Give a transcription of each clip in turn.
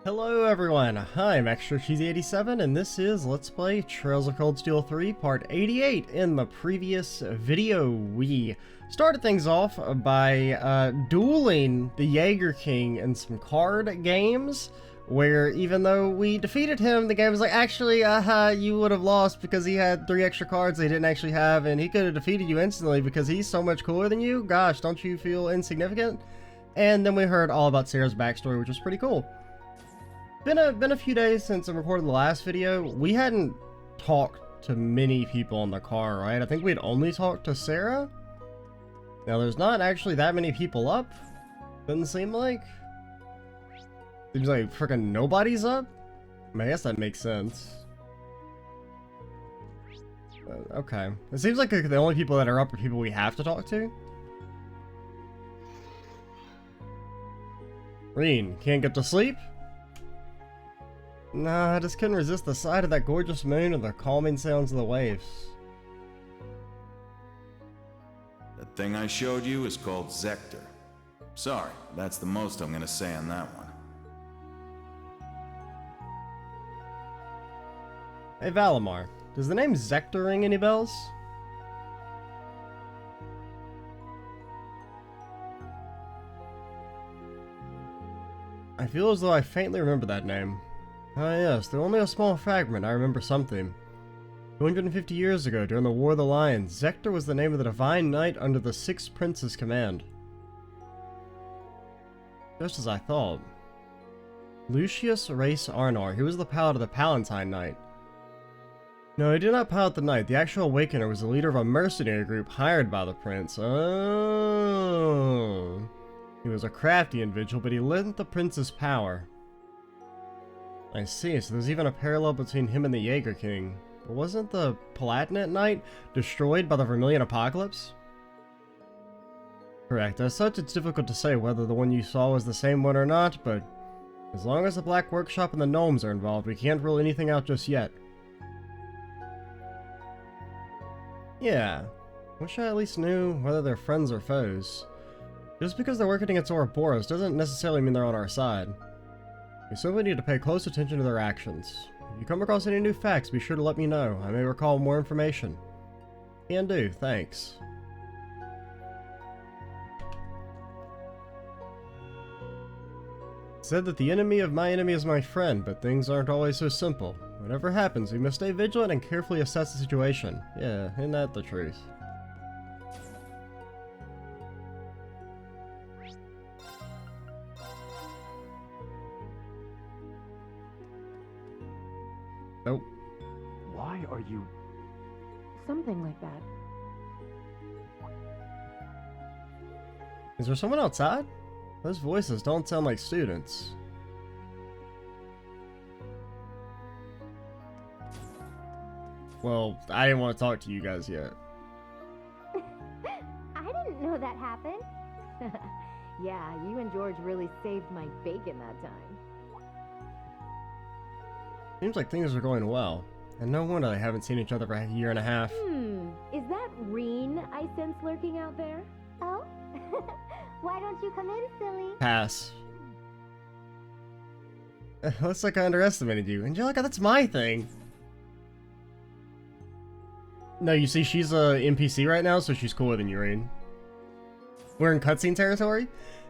Hello everyone, I'm ExtraCheesy87 and this is Let's Play Trails of Cold Steel 3 Part 88. In the previous video, we started things off by dueling the Jaeger King in some card games, where even though we defeated him, the game was like, actually, you would have lost because he had 3 extra cards they didn't actually have, and he could have defeated you instantly because he's so much cooler than you. Gosh, don't you feel insignificant? And then we heard all about Sarah's backstory, which was pretty cool. Been a few days since I recorded the last video. We hadn't talked to many people in the car, right? I think we'd only talked to Sarah. Now, there's not actually that many people up. Doesn't seem like. Seems like freaking nobody's up. I mean, I guess that makes sense. Okay. It seems like the only people that are up are people we have to talk to. Reen, can't get to sleep? Nah, I just couldn't resist the sight of that gorgeous moon and the calming sounds of the waves. The thing I showed you is called Zector. Sorry, that's the most I'm gonna say on that one. Hey Valimar, does the name Zector ring any bells? I feel as though I faintly remember that name. Ah yes, though only a small fragment, I remember something. 250 years ago, during the War of the Lions, Zector was the name of the divine knight under the Sixth Prince's command. Just as I thought. Lucius Race Arnor, he was the pilot of the Palatine Knight. No, he did not pilot the knight. The actual Awakener was the leader of a mercenary group hired by the prince. Oh. He was a crafty individual, but he lent the prince's power. I see, so there's even a parallel between him and the Jaeger King. But wasn't the Palatinate Knight destroyed by the Vermilion Apocalypse? Correct. As such, it's difficult to say whether the one you saw was the same one or not, but as long as the Black Workshop and the Gnomes are involved, we can't rule anything out just yet. Yeah. Wish I at least knew whether they're friends or foes. Just because they're working against Ouroboros doesn't necessarily mean they're on our side. We simply need to pay close attention to their actions. If you come across any new facts, be sure to let me know. I may recall more information. Can do, thanks. It said that the enemy of my enemy is my friend, but things aren't always so simple. Whatever happens, we must stay vigilant and carefully assess the situation. Yeah, isn't that the truth? Nope. Why are you... Something like that. Is there someone outside? Those voices don't sound like students. Well, I didn't want to talk to you guys yet. I didn't know that happened. Yeah, you and George really saved my bacon that time. Seems like things are going well. And no wonder they haven't seen each other for a year and a half. Is that Reen I sense lurking out there? Oh? Why don't you come in, silly? Pass. Looks like I underestimated you. Angelica, that's my thing. No, you see, she's a NPC right now, so she's cooler than you, Reen. We're in cutscene territory?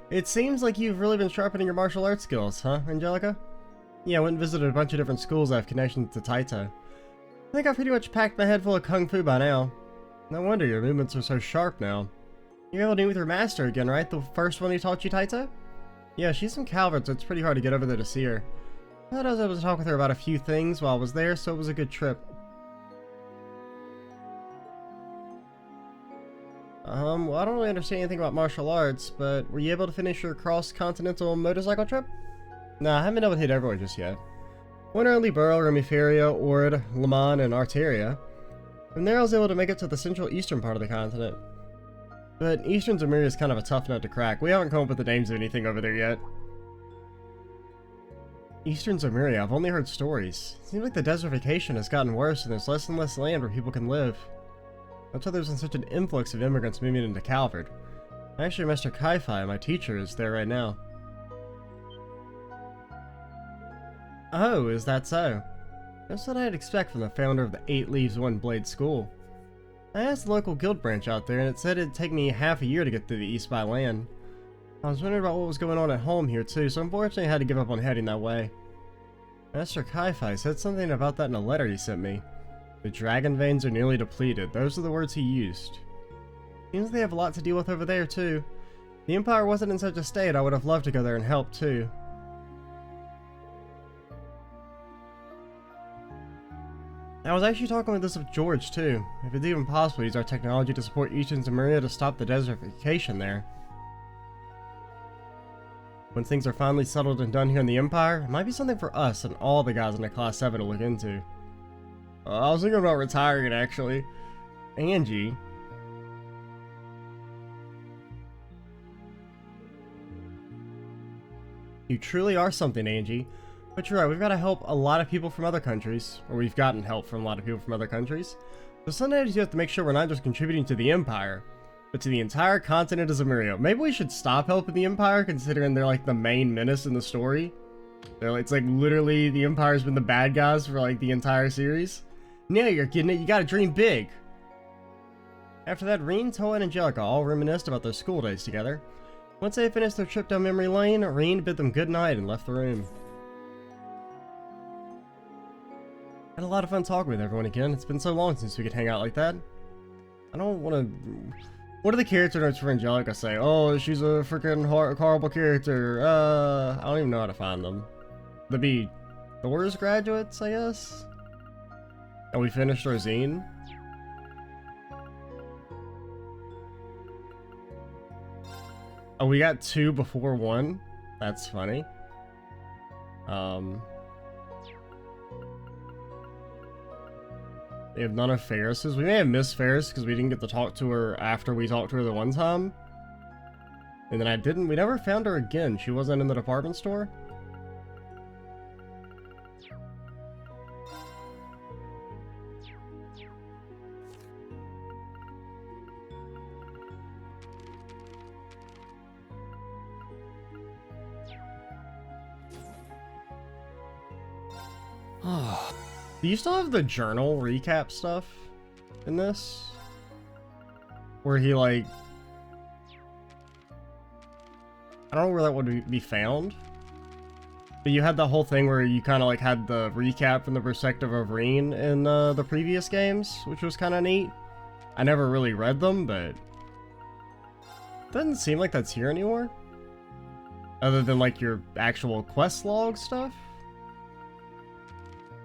It seems like you've really been sharpening your martial arts skills, huh, Angelica? Yeah, I went and visited a bunch of different schools that have connections to Taito. I think I've pretty much packed my head full of kung fu by now. No wonder your movements are so sharp now. You're able to meet with your master again, right? The first one who taught you Taito? Yeah, she's from Calvert, so it's pretty hard to get over there to see her. I thought I was able to talk with her about a few things while I was there, so it was a good trip. Well, I don't really understand anything about martial arts, but were you able to finish your cross-continental motorcycle trip? Nah, I haven't been able to hit everywhere just yet. Went early Burrow, Remiferia, Ord, Le Mans, and Arteria. From there I was able to make it to the central eastern part of the continent. But Eastern Zemuria is kind of a tough nut to crack. We haven't come up with the names of anything over there yet. Eastern Zemuria, I've only heard stories. It seems like the desertification has gotten worse and there's less and less land where people can live. That's why there's been such an influx of immigrants moving into Calvert. Actually, Master Kai-Fi, my teacher, is there right now. Oh, is that so? Just what I'd expect from the founder of the 8 Leaves One Blade School. I asked the local guild branch out there and it said it'd take me half a year to get through the East by land. I was wondering about what was going on at home here too, so unfortunately I had to give up on heading that way. Master Kai-Fi said something about that in a letter he sent me. The dragon veins are nearly depleted, those are the words he used. Seems they have a lot to deal with over there too. If the Empire wasn't in such a state, I would have loved to go there and help too. I was actually talking with this with George too. If it's even possible to use our technology to support Ishin and Maria to stop the desertification there. When things are finally settled and done here in the Empire, it might be something for us and all the guys in the Class 7 to look into. I was thinking about retiring actually. Angie. You truly are something, Angie. But you're right, we've got to help a lot of people from other countries, or we've gotten help from a lot of people from other countries. So sometimes you have to make sure we're not just contributing to the Empire, but to the entire continent of Zemurio. Maybe we should stop helping the Empire, considering they're like the main menace in the story. It's like literally the Empire's been the bad guys for like the entire series. Now you're getting it, you gotta dream big. After that, Reen, Toa, and Angelica all reminisced about their school days together. Once they finished their trip down memory lane, Reen bid them good night and left the room. Had a lot of fun talking with everyone again. It's been so long since we could hang out like that. I don't want to... What do the character notes for Angelica say? Oh, she's a freaking horrible character. I don't even know how to find them. They'd be Thor's graduates, I guess? And we finished our zine. Oh, we got 2 before 1? That's funny. We have none of Ferris's. We may have missed Ferris because we didn't get to talk to her after we talked to her the one time. And then we never found her again. She wasn't in the department store. Do you still have the journal recap stuff in this? Where he like... I don't know where that would be found. But you had the whole thing where you kind of like had the recap from the perspective of Reen in the previous games, which was kind of neat. I never really read them, but... Doesn't seem like that's here anymore. Other than like your actual quest log stuff.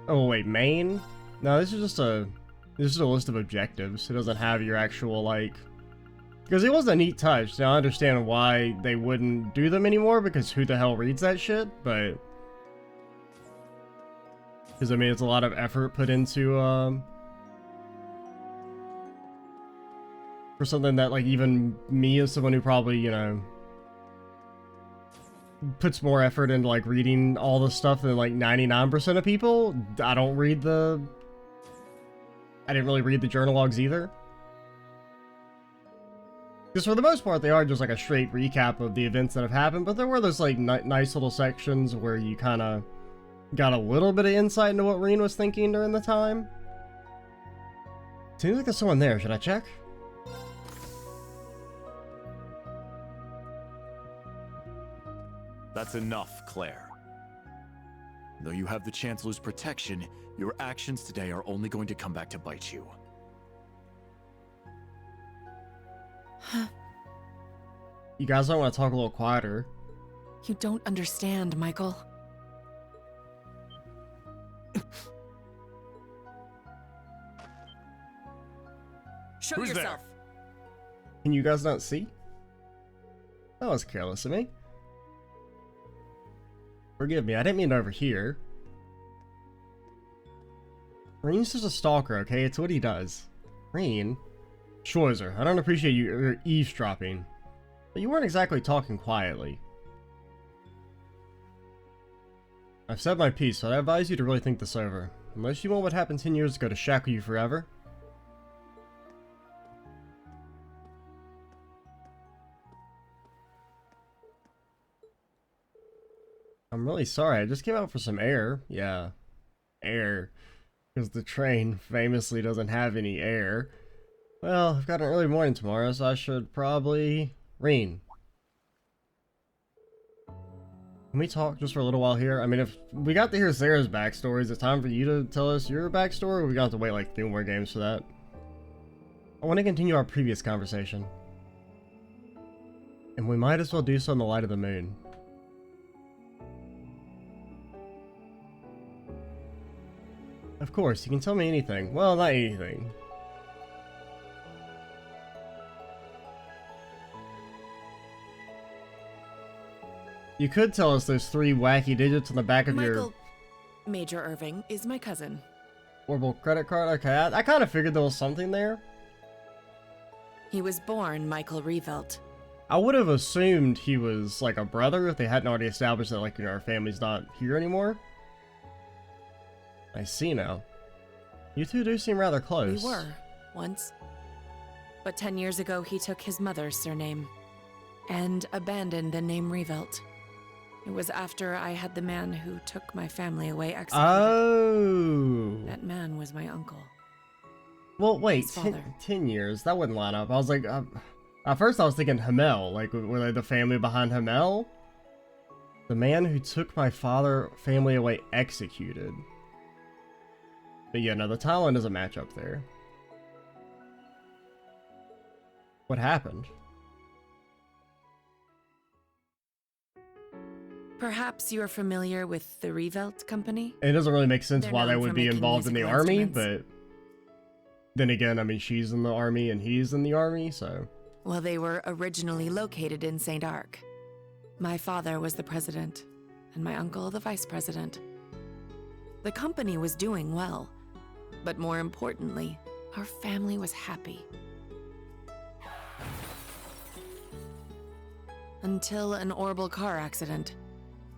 Oh wait, main? No, this is just a list of objectives. It doesn't have your actual like, because it was a neat touch. Now I understand why they wouldn't do them anymore, because who the hell reads that shit? But because I mean it's a lot of effort put into for something that like even me as someone who probably, you know, puts more effort into like reading all the stuff than like 99% of people. I didn't really read the journal logs either. Because for the most part they are just like a straight recap of the events that have happened, but there were those like nice little sections where you kind of got a little bit of insight into what Reen was thinking during the time. Seems like there's someone there. Should I check? That's enough, Claire. Though you have the Chancellor's protection, your actions today are only going to come back to bite you. You guys don't want to talk a little quieter. You don't understand, Michael. Show Who's yourself. Can you guys not see? That was careless of me. Forgive me, I didn't mean to overhear. Reen's just a stalker, okay? It's what he does. Reen? Schwarzer, I don't appreciate you eavesdropping. But you weren't exactly talking quietly. I've said my piece, so I advise you to really think this over. Unless you want what happened 10 years ago to shackle you forever. I'm really sorry. I just came out for some air. Yeah, air. Because the train famously doesn't have any air. Well, I've got an early morning tomorrow, so I should probably... Reen. Can we talk just for a little while here? I mean, if we got to hear Sarah's backstory, is it time for you to tell us your backstory, or we got to wait like 3 more games for that? I want to continue our previous conversation. And we might as well do so in the light of the moon. Of course, you can tell me anything. Well, not anything. You could tell us those 3 wacky digits on the back of your... Major Irving is my cousin. Orbital credit card? Okay, I kind of figured there was something there. He was born Michael Revelt. I would have assumed he was like a brother if they hadn't already established that, like, you know, our family's not here anymore. I see now. You two do seem rather close. We were, once. But 10 years ago, he took his mother's surname and abandoned the name Revelt. It was after I had the man who took my family away executed. Oh. That man was my uncle. Well, wait, His father. 10 years? That wouldn't line up. I was like, at first I was thinking Hamel. Like, were they the family behind Hamel? The man who took my family away executed. But yeah, no, the timeline doesn't match up there. What happened? Perhaps you're familiar with the Revelt Company? It doesn't really make sense They're why they known would for be making involved in the musical army, instruments. but then again, I mean, she's in the army and he's in the army, so... Well, they were originally located in St. Arc. My father was the president, and my uncle the vice president. The company was doing well, but more importantly, our family was happy. Until an orbital car accident.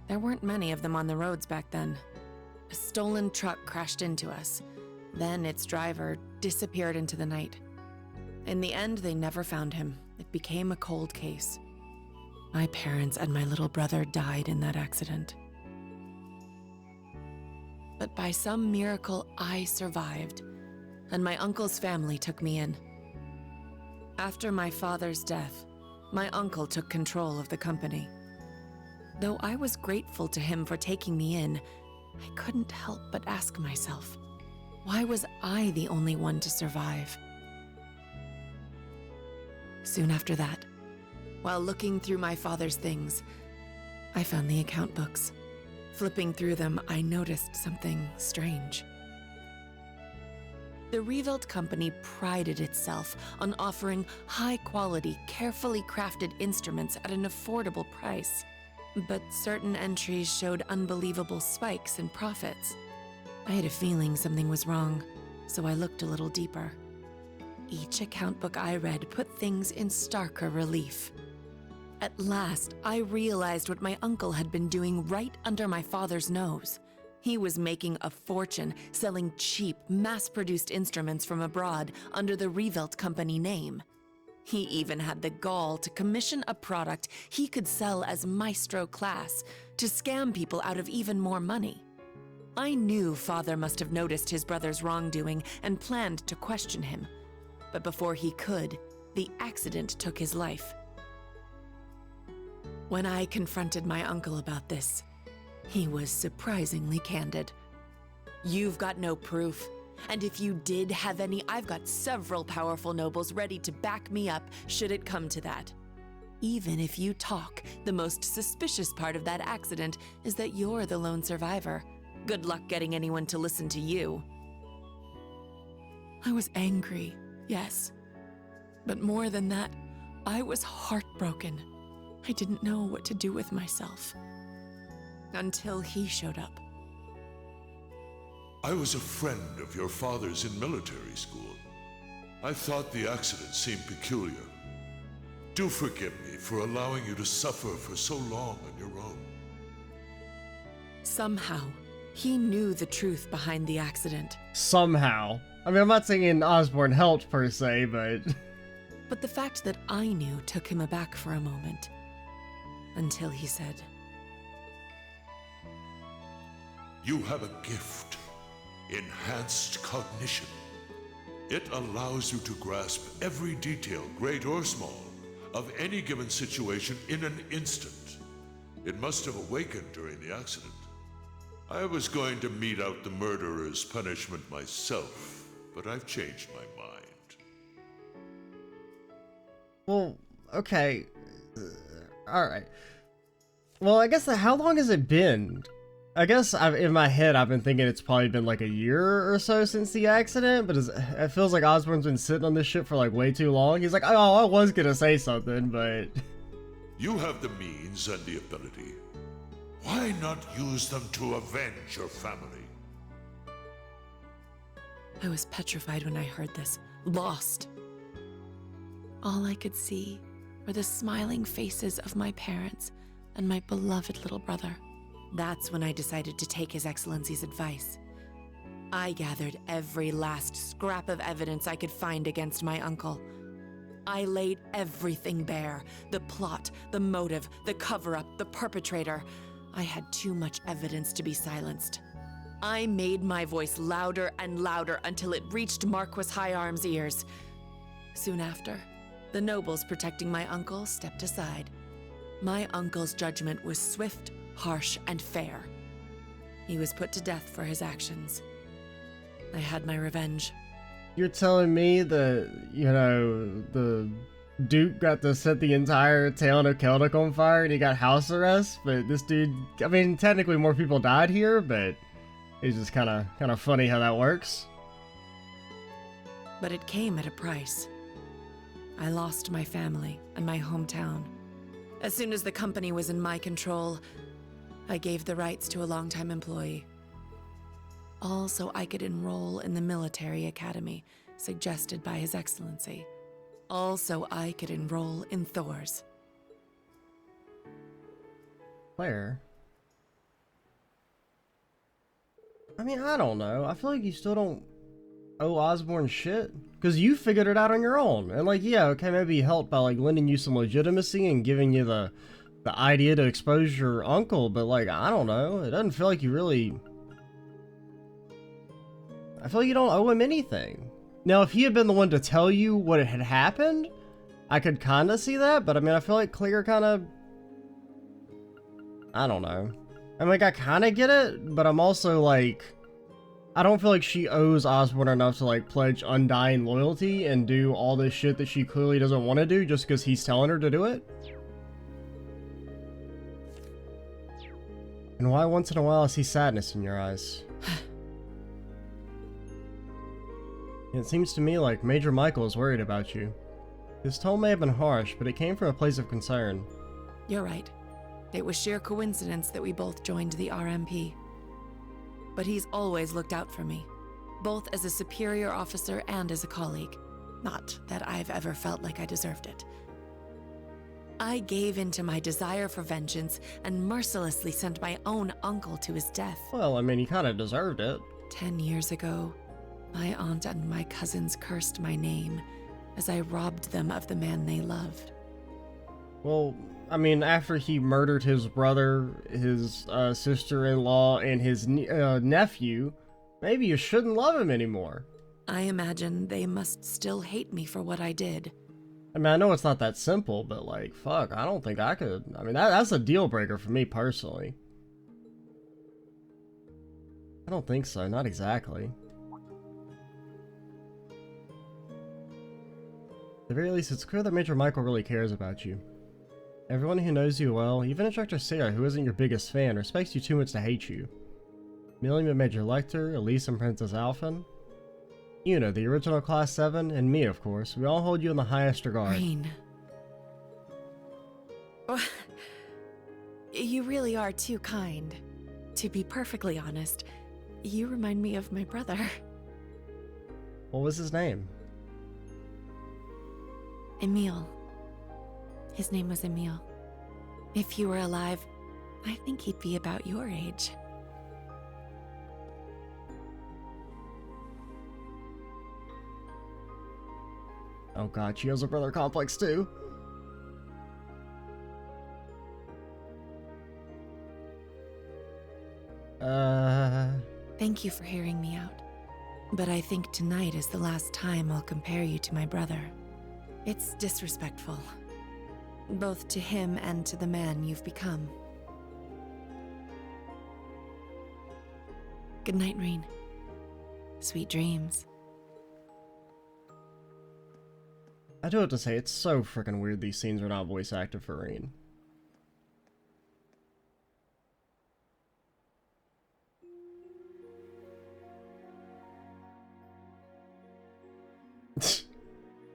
There weren't many of them on the roads back then. A stolen truck crashed into us. Then its driver disappeared into the night. In the end, they never found him. It became a cold case. My parents and my little brother died in that accident. But by some miracle, I survived, and my uncle's family took me in. After my father's death, my uncle took control of the company. Though I was grateful to him for taking me in, I couldn't help but ask myself, why was I the only one to survive? Soon after that, while looking through my father's things, I found the account books. Flipping through them, I noticed something strange. The Revelt Company prided itself on offering high-quality, carefully crafted instruments at an affordable price. But certain entries showed unbelievable spikes in profits. I had a feeling something was wrong, so I looked a little deeper. Each account book I read put things in starker relief. At last, I realized what my uncle had been doing right under my father's nose. He was making a fortune selling cheap, mass-produced instruments from abroad under the Revelt Company name. He even had the gall to commission a product he could sell as Maestro class to scam people out of even more money. I knew Father must have noticed his brother's wrongdoing and planned to question him. But before he could, the accident took his life. When I confronted my uncle about this, he was surprisingly candid. "You've got no proof. And if you did have any, I've got several powerful nobles ready to back me up should it come to that. Even if you talk, the most suspicious part of that accident is that you're the lone survivor. Good luck getting anyone to listen to you." I was angry, yes. But more than that, I was heartbroken. I didn't know what to do with myself. Until he showed up. I was a friend of your father's in military school. I thought the accident seemed peculiar. Do forgive me for allowing you to suffer for so long on your own. Somehow, he knew the truth behind the accident. Somehow. I mean, I'm not saying Osborne helped per se, but... But the fact that I knew took him aback for a moment. Until he said, You have a gift, enhanced cognition. It allows you to grasp every detail, great or small, of any given situation in an instant. It must have awakened during the accident. I was going to mete out the murderer's punishment myself, but I've changed my mind. Well, okay. Alright. Well, I guess how long has it been? I guess in my head I've been thinking it's probably been like a year or so since the accident, but it feels like Osborn's been sitting on this shit for like way too long. He's like, oh, I was gonna say something, but... You have the means and the ability. Why not use them to avenge your family? I was petrified when I heard this. Lost. All I could see were the smiling faces of my parents and my beloved little brother. That's when I decided to take His Excellency's advice. I gathered every last scrap of evidence I could find against my uncle. I laid everything bare. The plot, the motive, the cover-up, the perpetrator. I had too much evidence to be silenced. I made my voice louder and louder until it reached Marquis Higharm's ears. Soon after, the nobles protecting my uncle stepped aside. My uncle's judgment was swift, harsh, and fair. He was put to death for his actions. I had my revenge. You're telling me that, you know, the Duke got to set the entire town of Celtic on fire and he got house arrest, but this dude, I mean, technically more people died here, but it's just kind of funny how that works. But it came at a price. I lost my family and my hometown. As soon as the company was in my control, I gave the rights to a longtime employee. All so I could enroll in the military academy suggested by His Excellency. All so I could enroll in Thor's. Claire? I mean, I don't know. I feel like you still don't owe Osborn shit. Because you figured it out on your own. And like, yeah, okay, maybe he helped by like lending you some legitimacy and giving you the idea to expose your uncle, but like, I don't know. It doesn't feel like you really... I feel like you don't owe him anything. Now, if he had been the one to tell you what had happened, I could kind of see that, but I mean, I feel like Claire kind of... I don't know. I mean, like, I kind of get it, but I'm also like... I don't feel like she owes Osborn enough to like pledge undying loyalty and do all this shit that she clearly doesn't want to do just because he's telling her to do it. And why once in a while I see sadness in your eyes? It seems to me like Major Michael is worried about you. His tone may have been harsh, but it came from a place of concern. You're right. It was sheer coincidence that we both joined the RMP. But he's always looked out for me, both as a superior officer and as a colleague. Not that I've ever felt like I deserved it. I gave in to my desire for vengeance and mercilessly sent my own uncle to his death. Well, I mean, he kind of deserved it. 10 years ago, my aunt and my cousins cursed my name as I robbed them of the man they loved. Well, I mean, after he murdered his brother, his sister-in-law, and his nephew, maybe you shouldn't love him anymore. I imagine they must still hate me for what I did. I mean, I know it's not that simple, but like, fuck, I don't think I could. I mean, that's a deal breaker for me personally. I don't think so, not exactly. At the very least, it's clear that Major Michael really cares about you. Everyone who knows you well, even Instructor Sarah, who isn't your biggest fan, respects you too much to hate you. Millie and Major Lecter, Elise and Princess Alphen. You know, the original Class 7, and me, of course. We all hold you in the highest regard. Rain. Oh, you really are too kind. To be perfectly honest, you remind me of my brother. What was his name? Emile. His name was Emile. If he were alive, I think he'd be about your age. Oh god, she has a brother complex too. Thank you for hearing me out. But I think tonight is the last time I'll compare you to my brother. It's disrespectful. Both to him and to the man you've become. Good night, Rean. Sweet dreams. I do have to say, it's so freaking weird these scenes are not voice acted for Rean.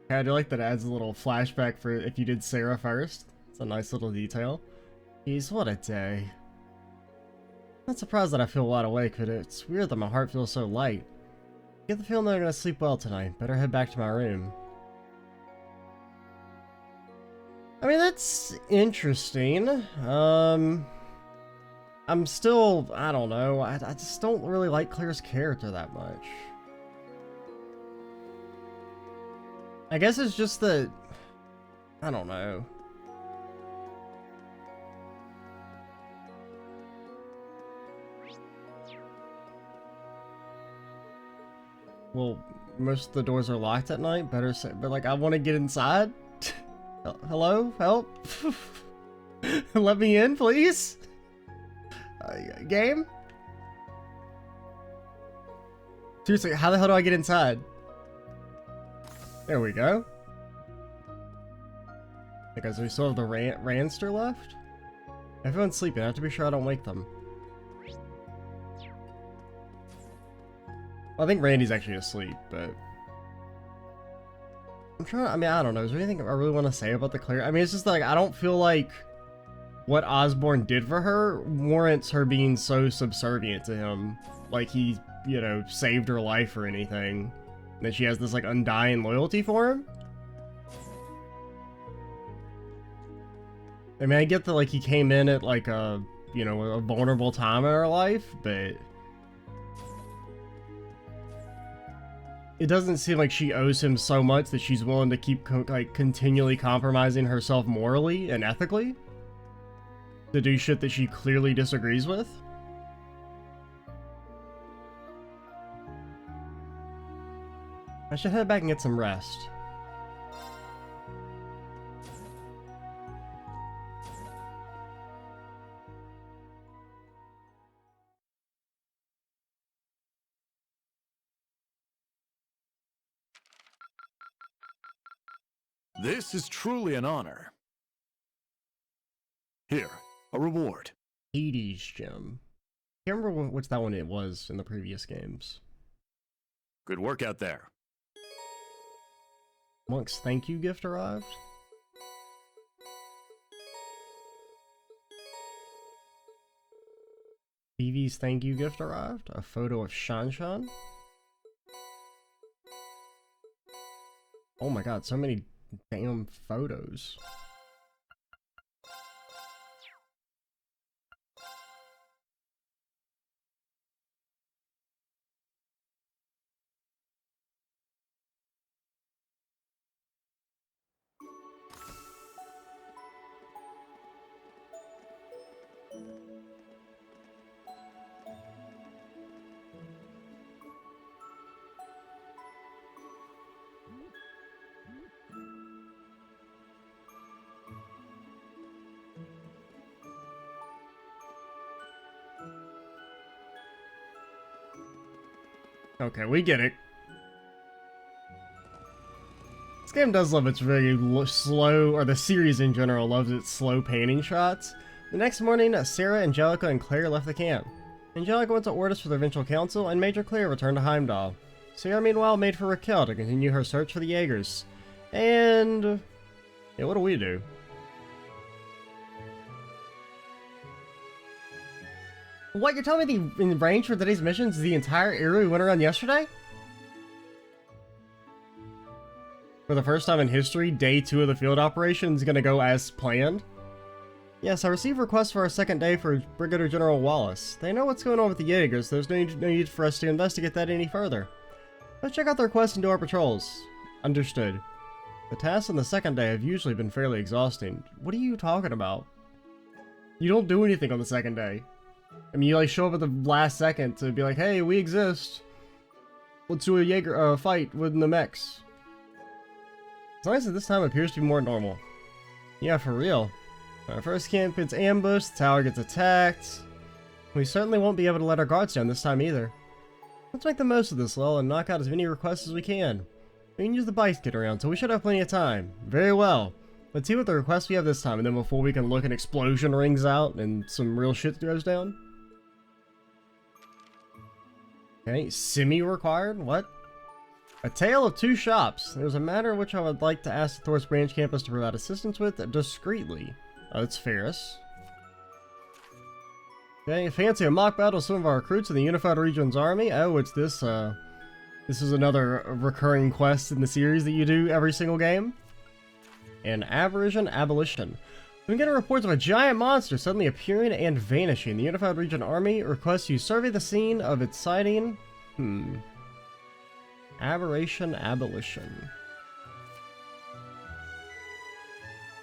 Yeah, I do like that it adds a little flashback for if you did Sarah first. It's a nice little detail. Jeez, what a day. Not surprised that I feel wide awake, but it's weird that my heart feels so light. I get the feeling that I'm gonna sleep well tonight. Better head back to my room. I mean, that's interesting. I'm still, I don't know, I just don't really like Claire's character that much. I guess it's just that, I don't know. Well, most of the doors are locked at night, better say, but like, I want to get inside. Hello? Help? Let me in, please? Game? Seriously, how the hell do I get inside? There we go. Okay, so we still have the Ranster left? Everyone's sleeping. I have to be sure I don't wake them. Well, I think Randy's actually asleep, but... I'm trying to, I mean, I don't know. Is there anything I really want to say about the Claire? I mean, it's just like, I don't feel like what Osborn did for her warrants her being so subservient to him. Like he, you know, saved her life or anything. And that she has this, like, undying loyalty for him. I mean, I get that, like, he came in at, like, a, you know, a vulnerable time in her life, but... it doesn't seem like she owes him so much that she's willing to keep, like, continually compromising herself morally and ethically to do shit that she clearly disagrees with. I should head back and get some rest. This is truly an honor. Here, a reward. Hades gem. Can't remember which that one it was in the previous games. Good work out there. Monk's thank you gift arrived. Vivi's thank you gift arrived. A photo of Shanshan. Oh my god, so many damn photos. Okay, we get it. This game does love its very slow, or the series in general loves its slow panning shots. The next morning, Sarah, Angelica, and Claire left the camp. Angelica went to orders for the Provincial Council, and Major Claire returned to Heimdall. Sarah, meanwhile, made for Raquel to continue her search for the Jaegers. And... yeah, what do we do? What, you're telling me the range for today's missions is the entire area we went around yesterday? For the first time in history, day 2 of the field operation is gonna go as planned. Yes, I received requests for our second day for Brigadier General Wallace. They know what's going on with the Jaegers, there's no need for us to investigate that any further. Let's check out the requests and do our patrols. Understood. The tasks on the second day have usually been fairly exhausting. What are you talking about? You don't do anything on the second day. I mean, you like show up at the last second to be like, hey, we exist. Let's do a Jaeger fight with the mechs. As long as this time appears to be more normal. Yeah, for real. Our first camp gets ambushed, the tower gets attacked. We certainly won't be able to let our guards down this time either. Let's make the most of this lull and knock out as many requests as we can. We can use the bikes to get around, so we should have plenty of time. Very well. Let's see what the requests we have this time, and then before we can look, an explosion rings out and some real shit goes down. Okay, semi-required? What? A tale of two shops. There's a matter which I would like to ask the Thor's Branch campus to provide assistance with discreetly. Oh, it's Ferris. Okay, fancy a mock battle of some of our recruits in the Unified Regions Army. Oh, it's this, this is another recurring quest in the series that you do every single game. And Aboriginal Abolition. We get reports of a giant monster suddenly appearing and vanishing. The Unified Region Army requests you survey the scene of its sighting. Aberration Abolition.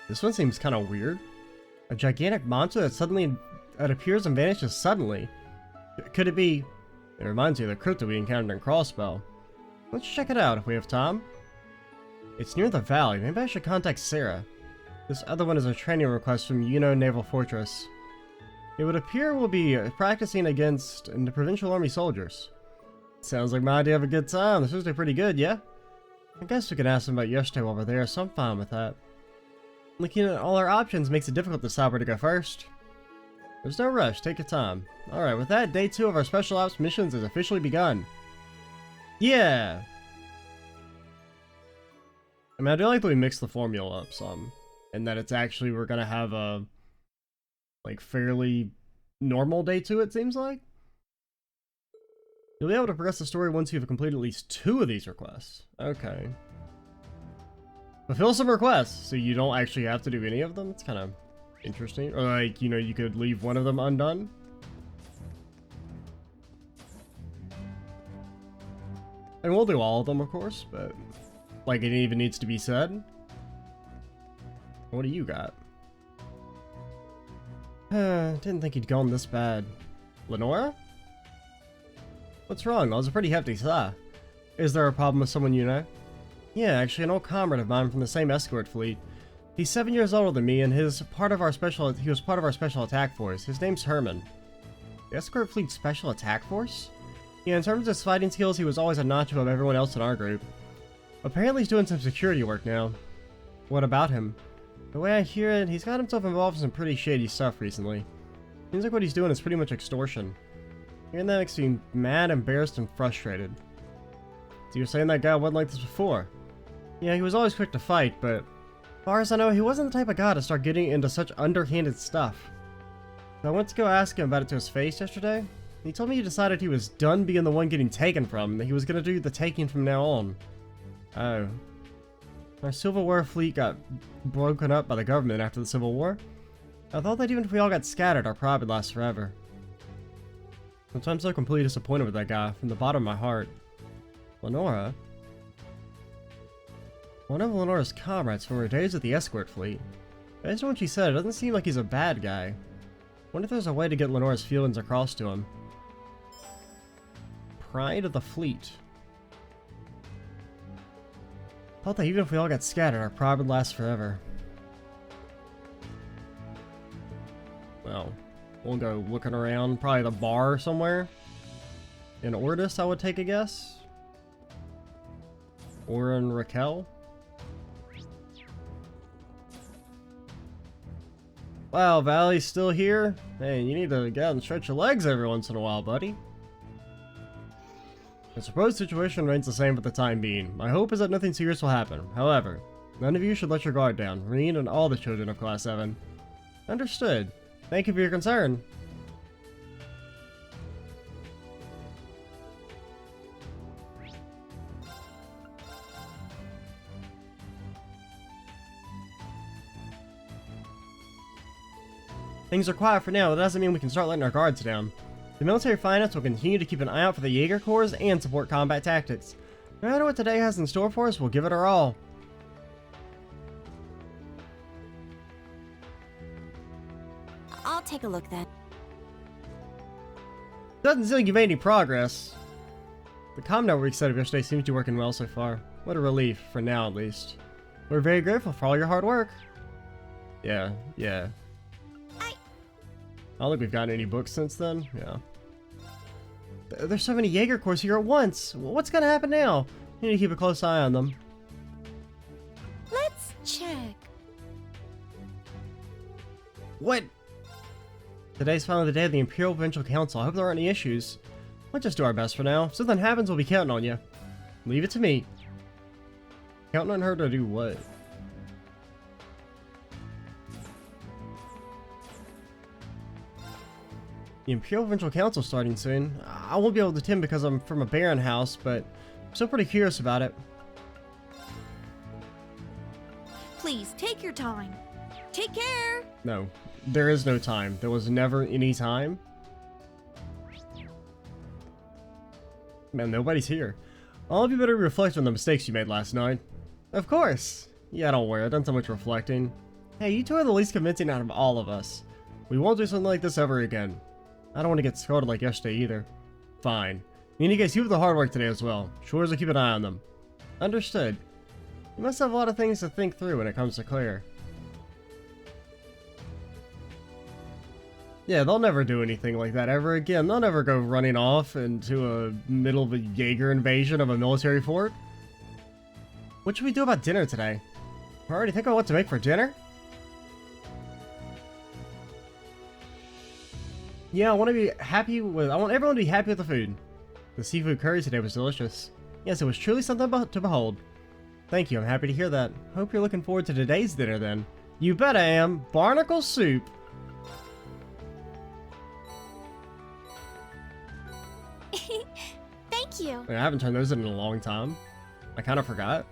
This one seems kind of weird. A gigantic monster that suddenly appears and vanishes suddenly. Could it be... It reminds you of the cryptid we encountered in Crossbow. Let's check it out if we have time. It's near the valley. Maybe I should contact Sarah. This other one is a training request from Yuno Naval Fortress. It would appear we'll be practicing against the Provincial Army soldiers. Sounds like my idea of a good time. This is pretty good, yeah? I guess we can ask them about yesterday while we're there, so I'm fine with that. Looking at all our options makes it difficult to decide where to go first. There's no rush, take your time. Alright, with that, day 2 of our Special Ops missions has officially begun. Yeah! I mean, I do like that we mix the formula up some. And that it's actually, we're gonna have a, like, fairly normal day 2, it seems like. You'll be able to progress the story once you've completed at least 2 of these requests. Okay. Fulfill some requests, so you don't actually have to do any of them. It's kind of interesting. Or, like, you know, you could leave one of them undone. And we'll do all of them, of course, but, like, it even needs to be said. What do you got? Didn't think he'd gone this bad. Lenora? What's wrong? That was a pretty hefty sigh. Is there a problem with someone you know? Yeah, actually an old comrade of mine from the same escort fleet. He's 7 years older than me and he was part of our special attack force. His name's Herman. The escort fleet special attack force? Yeah, in terms of his fighting skills, he was always a notch above everyone else in our group. Apparently he's doing some security work now. What about him? The way I hear it, he's got himself involved in some pretty shady stuff recently. Seems like what he's doing is pretty much extortion. Hearing that makes me mad, embarrassed, and frustrated. So you're saying that guy wasn't like this before? Yeah, he was always quick to fight, but as far as I know, he wasn't the type of guy to start getting into such underhanded stuff. So I went to go ask him about it to his face yesterday. He told me he decided he was done being the one getting taken from, and that he was going to do the taking from now on. Oh. Our Civil War fleet got broken up by the government after the Civil War. I thought that even if we all got scattered, our pride would last forever. Sometimes I'm so completely disappointed with that guy, from the bottom of my heart. Lenora? One of Lenora's comrades from her days at the escort fleet. Based on what she said, it doesn't seem like he's a bad guy. Wonder if there's a way to get Lenora's feelings across to him. Pride of the fleet. Thought that even if we all got scattered, our pride would last forever. Well, we'll go looking around, probably the bar somewhere. In Ordis, I would take a guess. Or in Raquel. Wow, Valley's still here? Man, you need to get out and stretch your legs every once in a while, buddy. The supposed situation remains the same for the time being. My hope is that nothing serious will happen. However, none of you should let your guard down. Reen and all the children of Class 7. Understood. Thank you for your concern. Things are quiet for now, but that doesn't mean we can start letting our guards down. The military finance will continue to keep an eye out for the Jaeger Corps and support combat tactics. No matter what today has in store for us, we'll give it our all. I'll take a look then. Doesn't seem like you made any progress. The comm network set up yesterday seems to be working well so far. What a relief, for now at least. We're very grateful for all your hard work. Yeah. I don't think we've gotten any books since then. Yeah. There's so many Jaeger Corps here at once. What's gonna happen now? You need to keep a close eye on them. Let's check. What? Today's finally the day of the Imperial Provincial Council. I hope there aren't any issues. We'll just do our best for now. If something happens, we'll be counting on you. Leave it to me. Counting on her to do what? The Imperial Provincial Council starting soon. I won't be able to attend because I'm from a Baron house, but I'm still pretty curious about it. Please, take your time. Take care! No, there is no time. There was never any time. Man, nobody's here. All of you better reflect on the mistakes you made last night. Of course! Yeah, don't worry, I've done so much reflecting. Hey, you two are the least convincing out of all of us. We won't do something like this ever again. I don't want to get scolded like yesterday either. Fine. In any case, you have the hard work today as well. Sure will keep an eye on them. Understood. You must have a lot of things to think through when it comes to Claire. Yeah, they'll never do anything like that ever again. They'll never go running off into a middle of a Jaeger invasion of a military fort. What should we do about dinner today? I already think about what to make for dinner? Yeah, I want everyone to be happy with the food. The seafood curry today was delicious. Yes, it was truly something to behold. Thank you, I'm happy to hear that. Hope you're looking forward to today's dinner then. You bet I am. Barnacle soup. Thank you. I haven't turned those in a long time. I kind of forgot.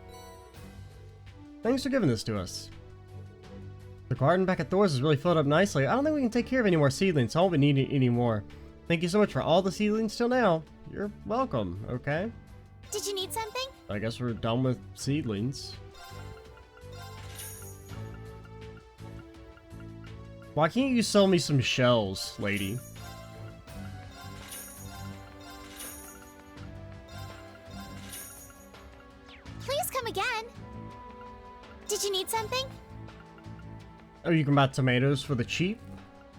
Thanks for giving this to us. The garden back at Thor's is really filled up nicely. I don't think we can take care of any more seedlings, so I won't be needing any more. Thank you so much for all the seedlings till now. You're welcome, okay? Did you need something? I guess we're done with seedlings. Why can't you sell me some shells, lady? Please come again. Did you need something? Oh, you can buy tomatoes for the cheap?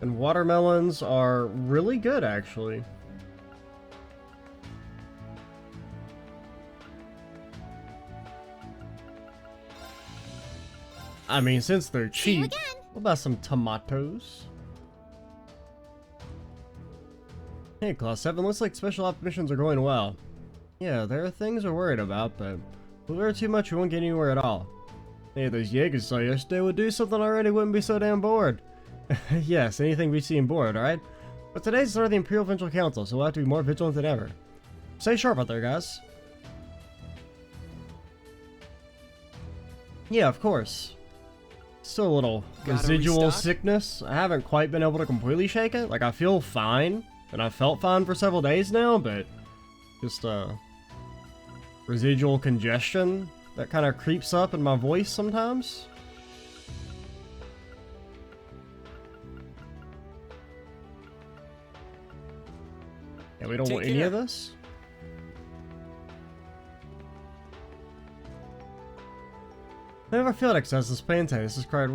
And watermelons are really good, actually. I mean, since they're cheap, we'll buy some tomatoes. Hey, Class 7, looks like special op missions are going well. Yeah, there are things we're worried about, but if we worry too much, we won't get anywhere at all. Hey, those Jaegers saw yesterday would do something already, wouldn't be so damn bored. Yes, anything we see bored, alright? But today's the start of the Imperial Provincial Council, so we'll have to be more vigilant than ever. Stay sharp out there, guys. Yeah, of course. Still a little residual sickness. I haven't quite been able to completely shake it. Like, I feel fine, and I've felt fine for several days now, but just, residual congestion that kind of creeps up in my voice sometimes. Yeah, we don't want any of this. None of our field access is planned today. This is quite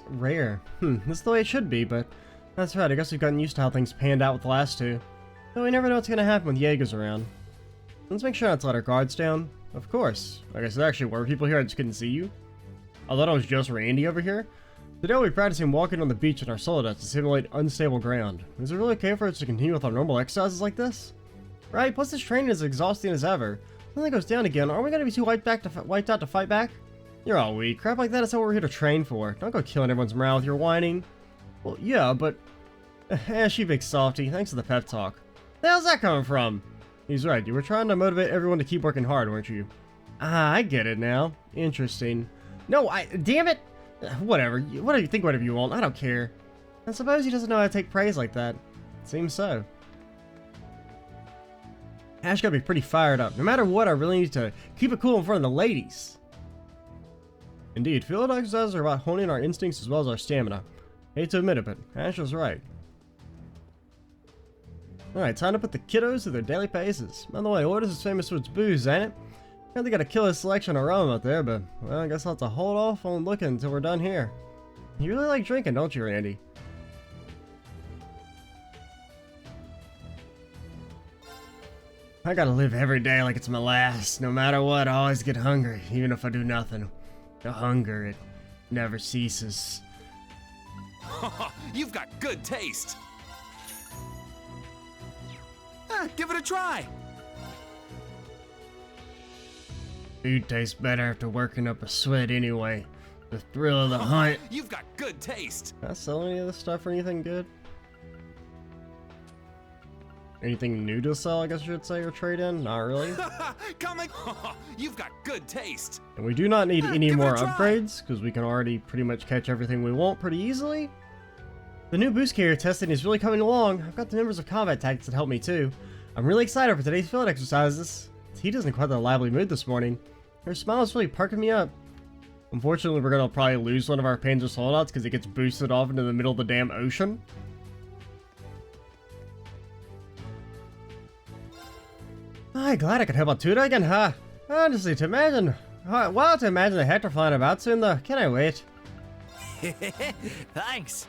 rare. This is the way it should be, but that's right. I guess we've gotten used to how things panned out with the last two. But we never know what's going to happen with Jaegers around. Let's make sure not to let our guards down. Of course. I guess there actually were people here, I just couldn't see you. I thought it was just Randy over here. Today we'll be practicing walking on the beach in our solo decks to simulate unstable ground. Is it really okay for us to continue with our normal exercises like this? Right, plus this training is exhausting as ever. Something goes down again, aren't we going to be too wiped out to fight back? You're all weak. Crap like that is what we're here to train for. Don't go killing everyone's morale with your whining. Well, yeah, but... she big softy, thanks for the pep talk. The hell's that coming from? He's right, you were trying to motivate everyone to keep working hard, weren't you? Ah, I get it now. Interesting. No, damn it! Whatever, whatever you think, whatever you want, I don't care. I suppose he doesn't know how to take praise like that. Seems so. Ash gotta be pretty fired up. No matter what, I really need to keep it cool in front of the ladies. Indeed, field exercises are about honing our instincts as well as our stamina. Hate to admit it, but Ash was right. Alright, time to put the kiddos to their daily paces. By the way, Orders is famous for its booze, ain't it? Yeah, they got a killer selection of rum out there, but, well, I guess I'll have to hold off on looking until we're done here. You really like drinking, don't you, Randy? I gotta live every day like it's my last. No matter what, I always get hungry, even if I do nothing. The hunger, it never ceases. You've got good taste. Give it a try. Food tastes better after working up a sweat anyway. The thrill of the hunt. You've got good taste. Can I sell any of this stuff or anything good? Anything new to sell, I guess I should say, or trade in? Not really. Coming. You've got good taste. And we do not need any Give it more a try. upgrades, because we can already pretty much catch everything we want pretty easily. The new boost carrier testing is really coming along. I've got the members of combat tactics that help me too. I'm really excited for today's field exercises. He doesn't quite the lively mood this morning. Her smile is really perking me up. Unfortunately, we're gonna probably lose one of our Panzer holdouts because it gets boosted off into the middle of the damn ocean. I'm glad I could help out Tuda again, huh? Honestly, to imagine... Wow, to imagine the Hector flying about soon, though. Can I wait? Thanks.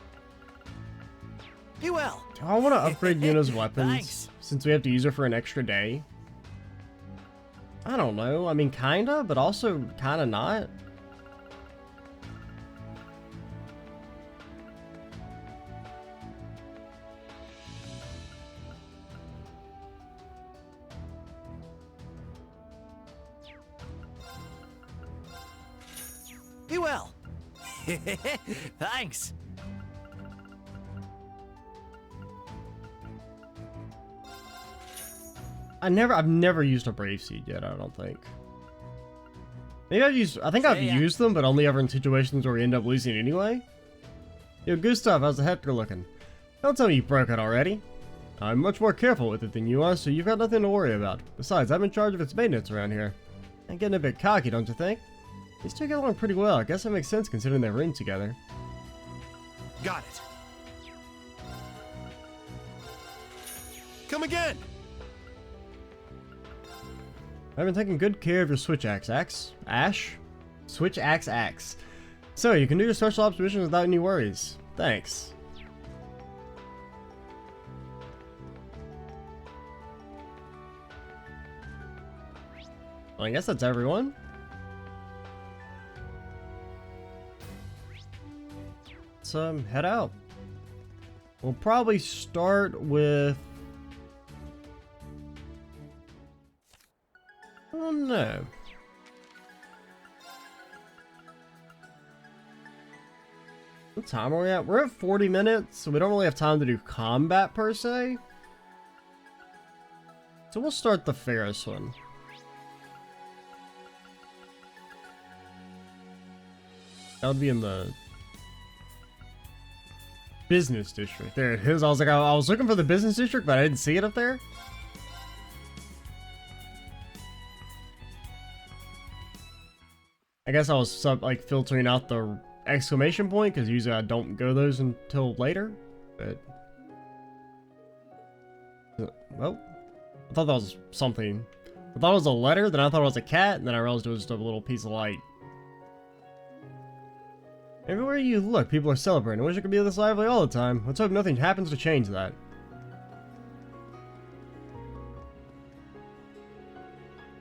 You will. Do I want to upgrade Yuna's weapons, Thanks. since we have to use her for an extra day? I don't know. I mean, kinda, but also kinda not. You will. Thanks. I've never used a Brave Seed yet, I don't think. Maybe I've used them, but only ever in situations where we end up losing anyway. Yo, good stuff, how's the Hector looking? Don't tell me you broke it already. I'm much more careful with it than you are, so you've got nothing to worry about. Besides, I'm in charge of its maintenance around here. I'm getting a bit cocky, don't you think? These two get along pretty well, I guess that makes sense considering they room together. Got it. Come again. I've been taking good care of your Switch Axe, Ash? Switch Axe. So, you can do your special ops missions without any worries. Thanks. Well, I guess that's everyone. Let's head out. We'll probably start with... Oh no. What time are we at? We're at 40 minutes, so we don't really have time to do combat per se. So we'll start the Ferris one. That would be in the business district. There it is. I was like, I was looking for the business district, but I didn't see it up there. I guess I was filtering out the exclamation point because usually I don't go those until later. But well, I thought that was something. I thought it was a letter, then I thought it was a cat, and then I realized it was just a little piece of light. Everywhere you look, people are celebrating. I wish it could be this lively all the time. Let's hope nothing happens to change that.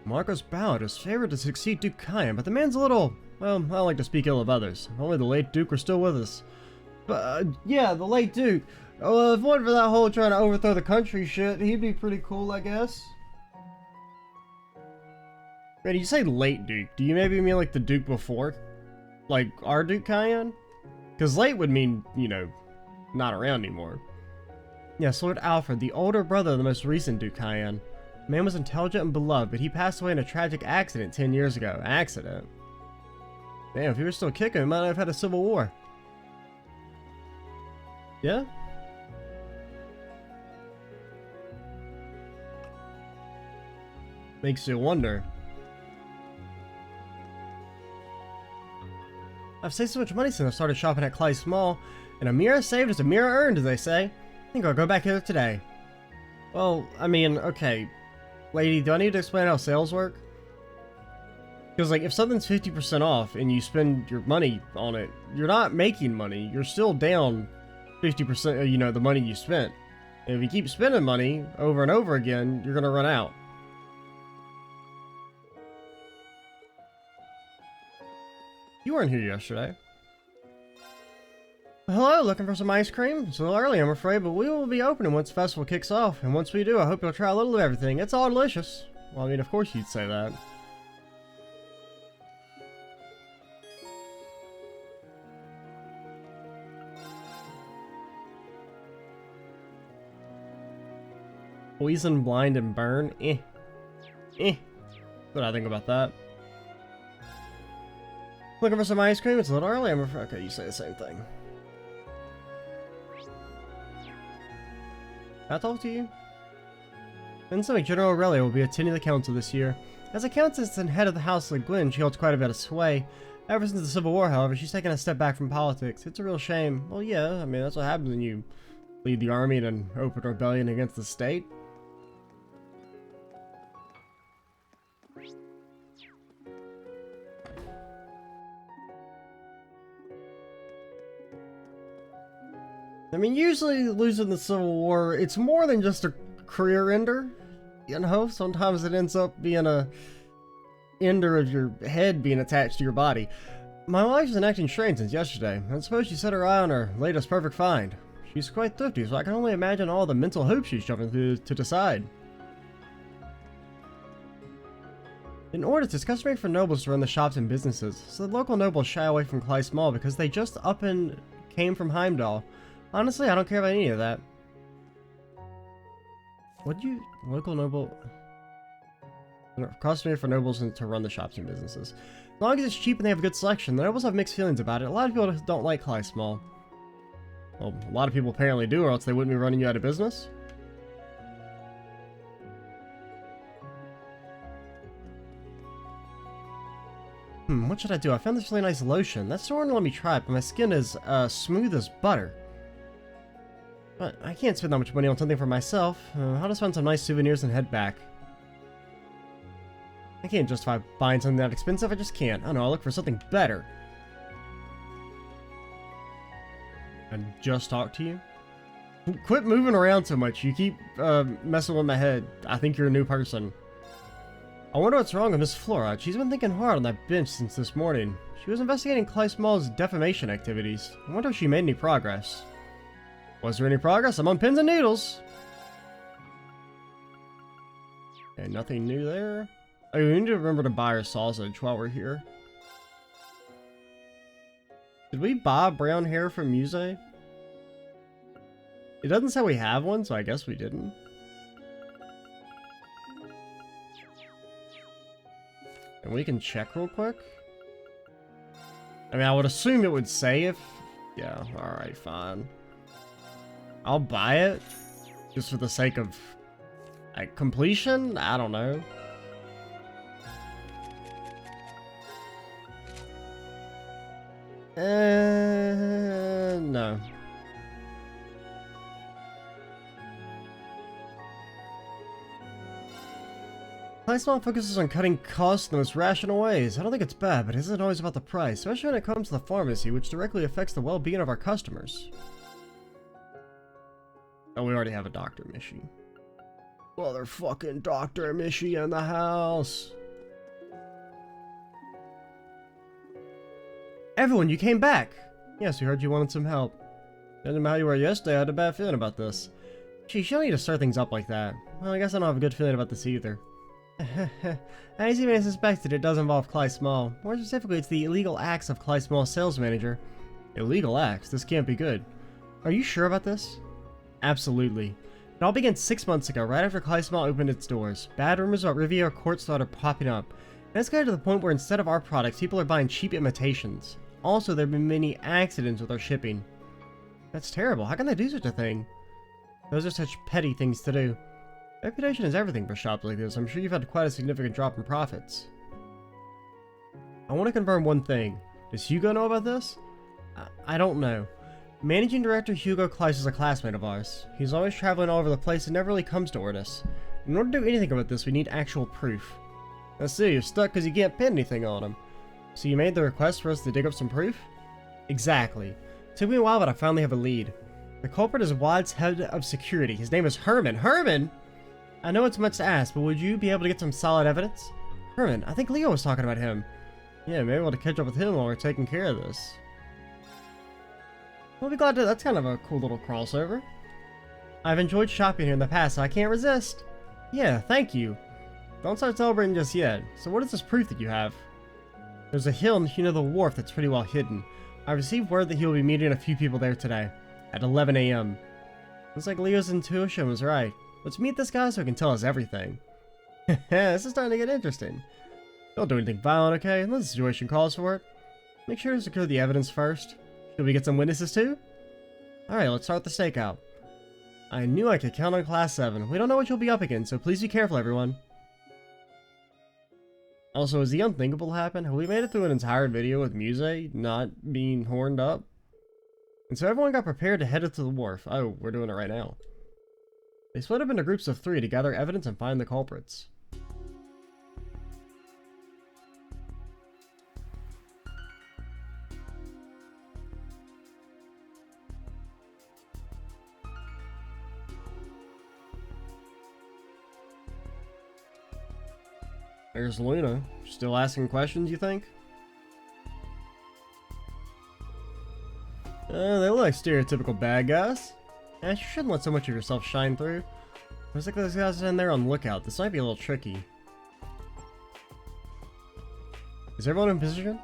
Marcos bowed, his favorite to succeed Duke Kyan, but the man's a little... Well, I don't like to speak ill of others. If only the late Duke were still with us. But, yeah, the late Duke. Well, if it wasn't for that whole trying to overthrow the country shit, he'd be pretty cool, I guess. Wait, you say late Duke. Do you maybe mean like the Duke before? Like our Duke Kyan? Because late would mean, you know, not around anymore. Yes, Lord Alfred, the older brother of the most recent Duke Kyan. The man was intelligent and beloved, but he passed away in a tragic accident 10 years ago. Accident? Damn, if he were still kicking, we might have had a civil war. Yeah? Makes you wonder. I've saved so much money since I started shopping at Clyde's Mall, and a mirror saved is a mirror earned, as they say. I think I'll go back here today. Well, I mean, okay. Lady, do I need to explain how sales work? Because, like, if something's 50% off and you spend your money on it, you're not making money. You're still down 50% of, you know, the money you spent. And if you keep spending money over and over again, you're going to run out. You weren't here yesterday. Hello, looking for some ice cream? It's a little early, I'm afraid, but we will be opening once the festival kicks off. And once we do, I hope you'll try a little of everything. It's all delicious. Well, I mean, of course you'd say that. Poison, blind, and burn? What do I think about that? Looking for some ice cream? It's a little early, I'm afraid. Okay, you say the same thing. Can I talk to you? Then General Aurelia will be attending the council this year. As a countess and head of the House of Gwyn, she holds quite a bit of sway. Ever since the Civil War, however, she's taken a step back from politics. It's a real shame. Well, yeah, I mean, that's what happens when you lead the army in an open rebellion against the state. I mean, usually losing the Civil War, it's more than just a career ender. You know, sometimes it ends up being a ender of your head being attached to your body. My wife's been acting strange since yesterday. I suppose she set her eye on her latest perfect find. She's quite thrifty, so I can only imagine all the mental hoops she's jumping through to decide. In Ordis, it's customary for nobles to run the shops and businesses, so the local nobles shy away from Kleist Mall because they just up and came from Heimdall. Honestly, I don't care about any of that. Would you... Local noble... Customary for nobles to run the shops and businesses. As long as it's cheap and they have a good selection, the nobles have mixed feelings about it. A lot of people don't like Kleist Mall. Well, a lot of people apparently do, or else they wouldn't be running you out of business. What should I do? I found this really nice lotion. That store wouldn't let me try it, but my skin is smooth as butter. But I can't spend that much money on something for myself. I'll just find some nice souvenirs and head back. I can't justify buying something that expensive. I just can't. I don't know. I'll look for something better. And just talk to you? Quit moving around so much. You keep messing with my head. I think you're a new person. I wonder what's wrong with Miss Flora. She's been thinking hard on that bench since this morning. She was investigating Kleist Mall's defamation activities. I wonder if she made any progress. Was there any progress? I'm on pins and needles. Okay, nothing new there. Oh, we need to remember to buy our sausage while we're here. Did we buy brown hair from Muse? It doesn't say we have one, so I guess we didn't. And we can check real quick. I mean, I would assume it would say if... Yeah, alright, fine. I'll buy it. Just for the sake of... like, completion? I don't know. No. Kleist Mall focuses on cutting costs in the most rational ways. I don't think it's bad, but it isn't always about the price, especially when it comes to the pharmacy, which directly affects the well-being of our customers. Oh, we already have a Dr. Mishi. Motherfucking Dr. Mishi in the house. Everyone, you came back! Yes, we heard you wanted some help. Judging by how you were yesterday, I had a bad feeling about this. Geez, you don't need to start things up like that. Well, I guess I don't have a good feeling about this either. As you may have suspected, it does involve Kleist Mall. More specifically, it's the illegal acts of Kleist Mall's sales manager. Illegal acts? This can't be good. Are you sure about this? Absolutely. It all began 6 months ago, right after Kleist Mall opened its doors. Bad rumors about Riviera Court started popping up. And it's gotten to the point where instead of our products, people are buying cheap imitations. Also, there have been many accidents with our shipping. That's terrible. How can they do such a thing? Those are such petty things to do. Reputation is everything for shops like this. I'm sure you've had quite a significant drop in profits. I want to confirm one thing. Does Hugo know about this? I don't know. Managing Director Hugo Kleiss is a classmate of ours. He's always traveling all over the place and never really comes to Ortis. In order to do anything about this, we need actual proof. I see, you're stuck because you can't pin anything on him. So you made the request for us to dig up some proof? Exactly. Took me a while, but I finally have a lead. The culprit is Wad's head of security. His name is Herman. Herman?! I know it's much to ask, but would you be able to get some solid evidence? Herman, I think Leo was talking about him. Yeah, maybe we'll catch up with him while we're taking care of this. We'll be glad to. That's kind of a cool little crossover. I've enjoyed shopping here in the past, so I can't resist. Yeah, thank you. Don't start celebrating just yet. So what is this proof that you have? There's a hill near the wharf that's pretty well hidden. I received word that he will be meeting a few people there today, at 11 a.m. Looks like Leo's intuition was right. Let's meet this guy so he can tell us everything. This is starting to get interesting. Don't do anything violent, okay? Unless the situation calls for it. Make sure to secure the evidence first. Should we get some witnesses too? Alright, let's start the stakeout. I knew I could count on Class 7. We don't know what you'll be up against, so please be careful, everyone. Also, has the unthinkable happened? Have we made it through an entire video with Muse not being horned up? And so everyone got prepared to head to the wharf. Oh, we're doing it right now. They split up into groups of 3 to gather evidence and find the culprits. There's Luna. Still asking questions, you think? They look like stereotypical bad guys. You shouldn't let so much of yourself shine through. Looks like those guys in there on lookout. This might be a little tricky. Is everyone in position?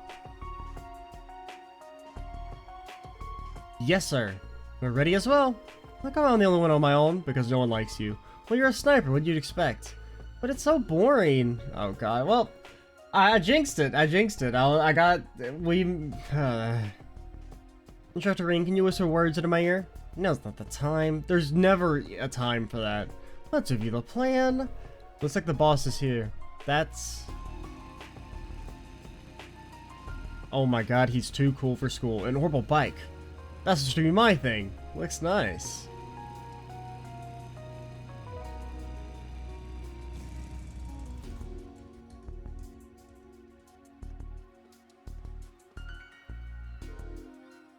Yes, sir. We're ready as well. Look, I'm the only one on my own because no one likes you. Well, you're a sniper. What'd you expect? But it's so boring. Oh god. Well, I jinxed it. I got. Instructor Ring, can you whisper words into my ear? Now's not the time. There's never a time for that. Let's review the plan. Looks like the boss is here. That's. Oh my god, he's too cool for school. An orbital bike. That's just gonna be my thing. Looks nice.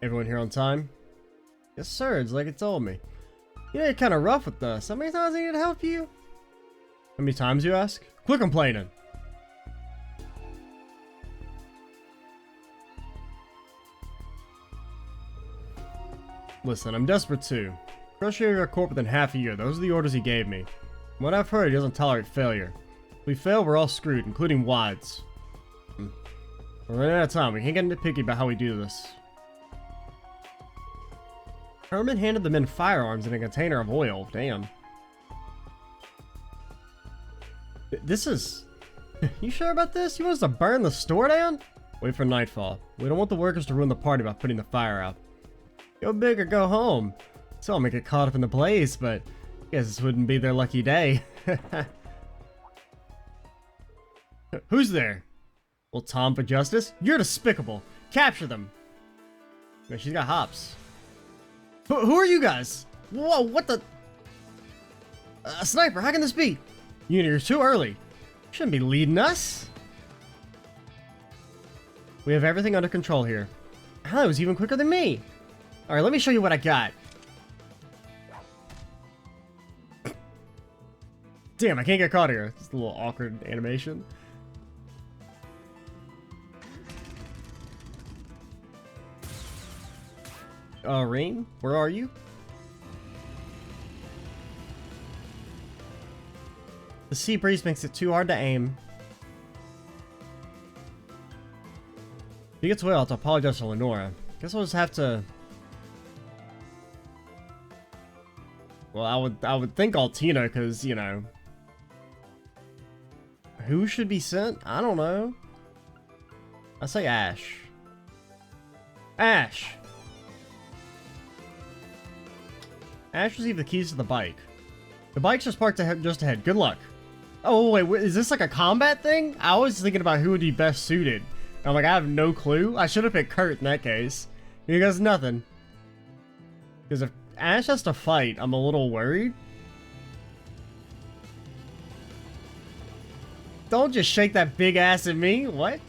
Everyone here on time? Yes, sir. It's like it told me. You know, you're kind of rough with us. How many times I need to help you? How many times, you ask? Quit complaining. Listen, I'm desperate too. Crushing our corp within half a year. Those are the orders he gave me. From what I've heard, he doesn't tolerate failure. If we fail, we're all screwed, including Wads. We're running out of time. We can't get nitpicky about how we do this. Herman handed the men firearms and a container of oil. Damn. This is... You sure about this? You want us to burn the store down? Wait for nightfall. We don't want the workers to ruin the party by putting the fire out. Go big or go home. So I'll make it caught up in the blaze, but I guess this wouldn't be their lucky day. Who's there? Well, Tom for justice? You're despicable. Capture them. Man, she's got hops. Who are you guys? Whoa, what the? A sniper, how can this be? You're too early. Shouldn't be leading us. We have everything under control here. That was even quicker than me. Alright, let me show you what I got. Damn, I can't get caught here. It's a little awkward animation. Rain, where are you? The sea breeze makes it too hard to aim. If he gets away, I'll have to apologize to Lenora. Guess I'll just have to... Well, I would think Altina, because, you know... Who should be sent? I don't know. I say Ash. Ash! Ash received the keys to the bike. The bike's just parked just ahead. Good luck. Oh, wait, is this like a combat thing? I was thinking about who would be best suited. I'm like, I have no clue. I should have picked Kurt in that case. He does nothing. Because if Ash has to fight, I'm a little worried. Don't just shake that big ass at me. What?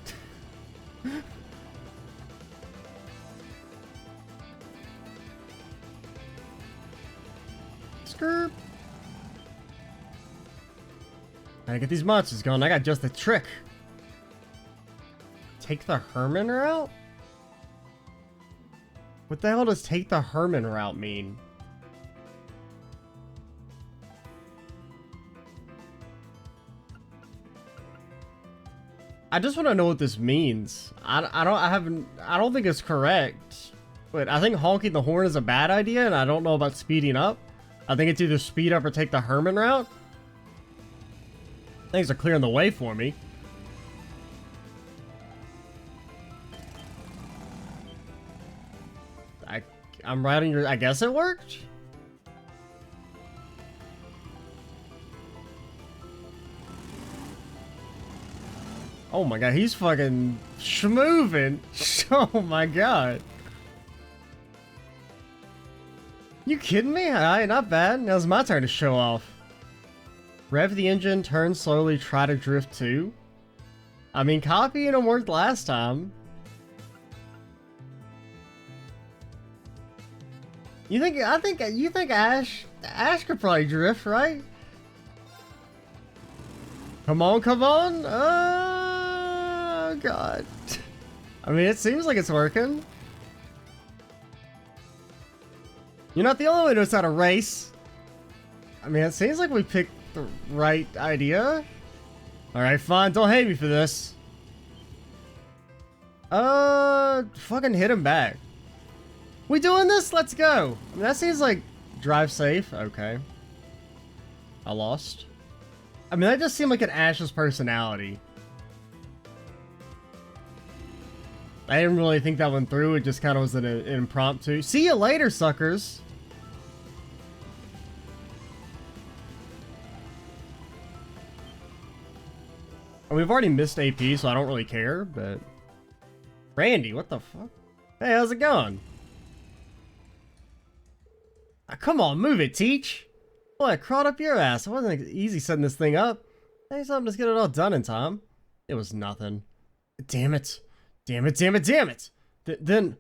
Skirt. Gotta get these monsters going. I got just the trick. Take the Herman route? What the hell does take the Herman route mean? I just want to know what this means. I don't think it's correct. But I think honking the horn is a bad idea, and I don't know about speeding up. I think it's either speed up or take the Herman route. Things are clearing the way for me. I'm riding your... I guess it worked? Oh my god, he's fucking schmoovin'. Oh my god. You kidding me? Alright, not bad. Now it's my turn to show off. Rev the engine, turn slowly, try to drift too. I mean, copying them worked last time. You think Ash could probably drift, right? Come on, come on. Oh god. I mean, it seems like it's working. You're not the only one who knows how to race. I mean, it seems like we picked the right idea. Alright, fine. Don't hate me for this. Fucking hit him back. We doing this? Let's go. I mean, that seems like drive safe. Okay. I lost. I mean, that just seemed like an Ash's personality. I didn't really think that one through. It just kind of was an impromptu. See you later, suckers. And we've already missed AP, so I don't really care, but... Randy, what the fuck? Hey, how's it going? Ah, come on, move it, Teach. Boy, I crawled up your ass. It wasn't easy setting this thing up. Hey, something, just get it all done in time. It was nothing. Damn it. Damn it, damn it, damn it! Then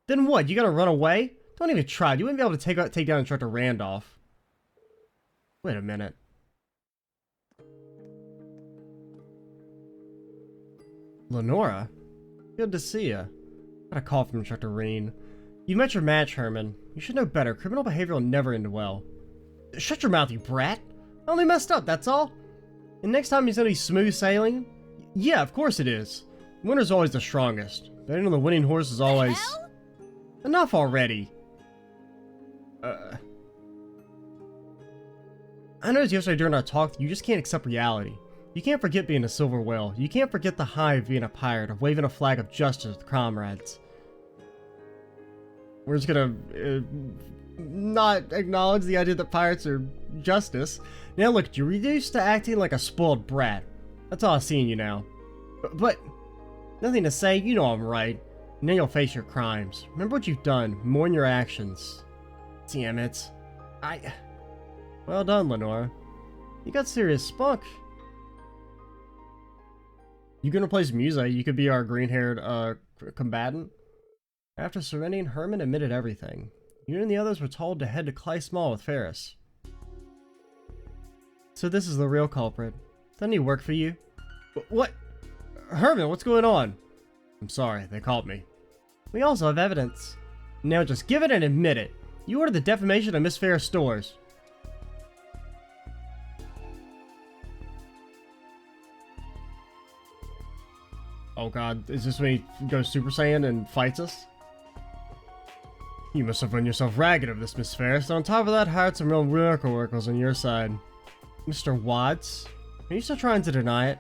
what? You gonna run away? Don't even try. You wouldn't be able to take down Instructor Randolph. Wait a minute. Lenora? Good to see ya. Got a call from Instructor Reen. You met your match, Herman. You should know better. Criminal behavior will never end well. Shut your mouth, you brat! I only messed up, that's all. And next time he's gonna be smooth sailing? Yeah, of course it is. Winner's always the strongest. Betting on the winning horse is always... Enough already! I noticed yesterday during our talk, you just can't accept reality. You can't forget being a silver whale. You can't forget the high of being a pirate, of waving a flag of justice with comrades. We're just gonna not acknowledge the idea that pirates are justice. Now look, you're reduced to acting like a spoiled brat. That's all I see in you now. But nothing to say, you know I'm right. And then you'll face your crimes. Remember what you've done, mourn your actions. Damn it. Well done, Lenora. You got serious spunk. You can replace Muse. You could be our green-haired combatant. After surrendering, Herman admitted everything. You and the others were told to head to Clay Small with Ferris. So this is the real culprit. Doesn't he work for you? What? Herman, what's going on? I'm sorry, they caught me. We also have evidence. Now just give it and admit it. You ordered the defamation of Miss Ferris' stores. Oh god, is this when he goes Super Saiyan and fights us? You must have run yourself ragged of this, Miss Ferris. On top of that, hired some real miracle workers on your side. Mr. Watts? Are you still trying to deny it?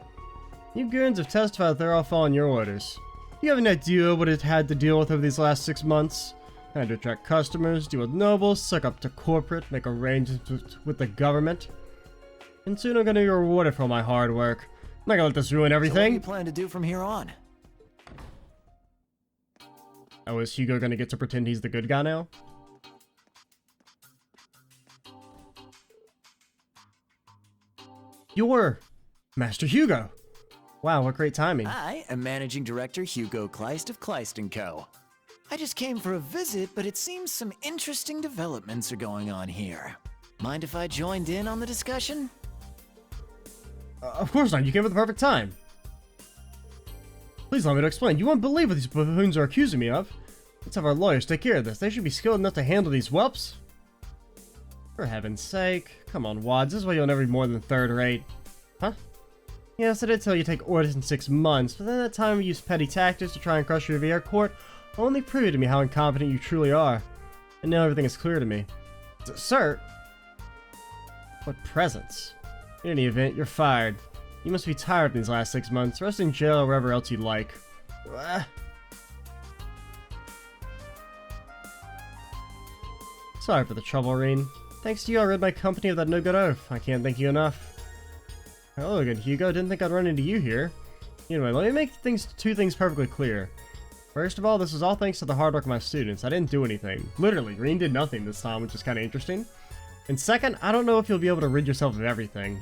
You goons have testified that they're all following your orders. Do you have an idea what it had to deal with over these last 6 months? I had to attract customers, deal with nobles, suck up to corporate, make arrangements with the government. And soon I'm gonna be rewarded for all my hard work. I'm not gonna let this ruin everything. So what do you plan to do from here on? Oh, is Hugo gonna get to pretend he's the good guy now? You're Master Hugo. Wow, what great timing. I am Managing Director Hugo Kleist of Kleist & Co. I just came for a visit, but it seems some interesting developments are going on here. Mind if I joined in on the discussion? Of course not, you came at the perfect time. Please allow me to explain. You won't believe what these buffoons are accusing me of. Let's have our lawyers take care of this. They should be skilled enough to handle these whelps. For heaven's sake. Come on, Wads. This is why you'll never be more than third rate. Huh? Yes, I did tell you to take orders in 6 months, but then that time you used petty tactics to try and crush your VR court only proved to me how incompetent you truly are. And now everything is clear to me. Sir? What presents? In any event, you're fired. You must be tired in these last 6 months. Rest in jail or wherever else you'd like. Sorry for the trouble, Reen. Thanks to you, I rid my company of that no-good oaf. I can't thank you enough. Hello again, Hugo. Didn't think I'd run into you here. Anyway, let me make two things perfectly clear. First of all, this is all thanks to the hard work of my students. I didn't do anything. Literally, Reen did nothing this time, which is kind of interesting. And second, I don't know if you'll be able to rid yourself of everything.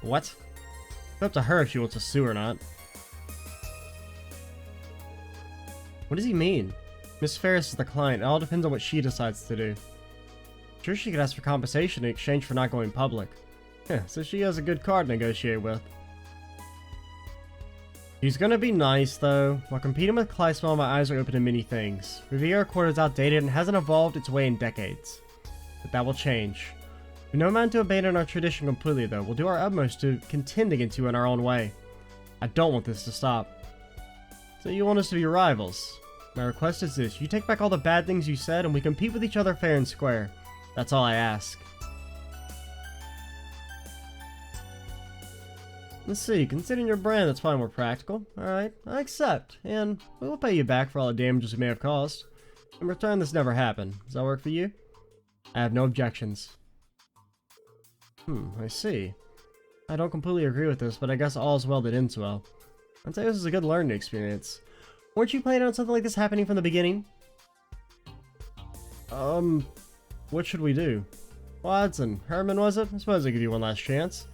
What? It's up to her if she wants to sue or not. What does he mean? Miss Ferris is the client. It all depends on what she decides to do. Sure, she could ask for compensation in exchange for not going public. Yeah, so she has a good card to negotiate with. She's gonna be nice, though. While competing with Kleismell, my eyes are open to many things. Riviera Court is outdated and hasn't evolved its way in decades. But that will change. We no mind to abandon our tradition completely, though. We'll do our utmost to contend against you in our own way. I don't want this to stop. So you want us to be rivals? My request is this. You take back all the bad things you said, and we compete with each other fair and square. That's all I ask. Let's see, considering your brand, that's probably more practical. Alright, I accept, and we will pay you back for all the damages we may have caused. In return, this never happened. Does that work for you? I have no objections. I see. I don't completely agree with this, but I guess all's well that ends well. I'd say this is a good learning experience. Weren't you planning on something like this happening from the beginning? What should we do? Watson, Herman, was it? I suppose I'll give you one last chance.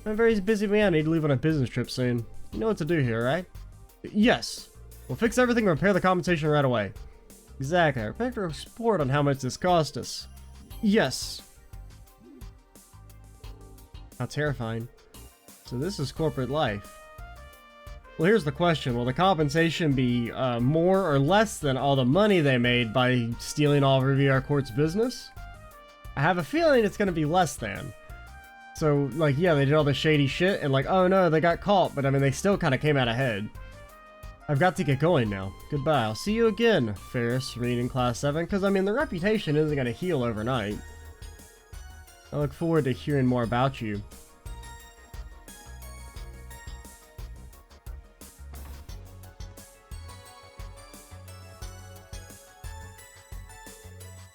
I'm a very busy man. I need to leave on a business trip soon. You know what to do here, right? Yes. We'll fix everything and repair the compensation right away. Exactly. I expect a report on how much this cost us. Yes. How terrifying. So this is corporate life. Well, here's the question. Will the compensation be more or less than all the money they made by stealing all of Riviera Court's business? I have a feeling it's going to be less than. So, like, yeah, they did all the shady shit, and like, oh no, they got caught, but I mean, they still kind of came out ahead. I've got to get going now. Goodbye. I'll see you again, Ferris, Reen in Class 7, because, I mean, the reputation isn't going to heal overnight. I look forward to hearing more about you.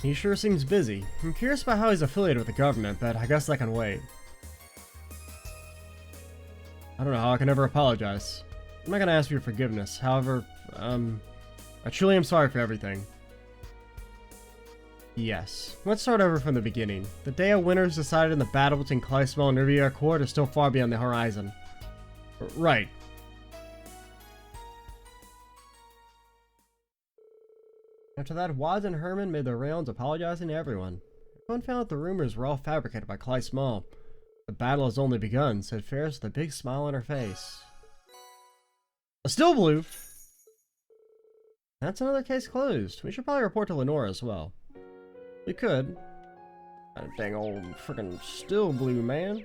He sure seems busy. I'm curious about how he's affiliated with the government, but I guess that can wait. I don't know how I can ever apologize. I'm not gonna ask for your forgiveness. However, I truly am sorry for everything. Yes. Let's start over from the beginning. The day a winner is decided in the battle between Kleismell and Riviera Court is still far beyond the horizon. Right. After that, Wads and Herman made their rounds apologizing to everyone. Everyone found out the rumors were all fabricated by Kleismell. The battle has only begun, said Ferris with a big smile on her face. Still blue! That's another case closed. We should probably report to Lenora as well. We could. That dang old frickin' still blue man.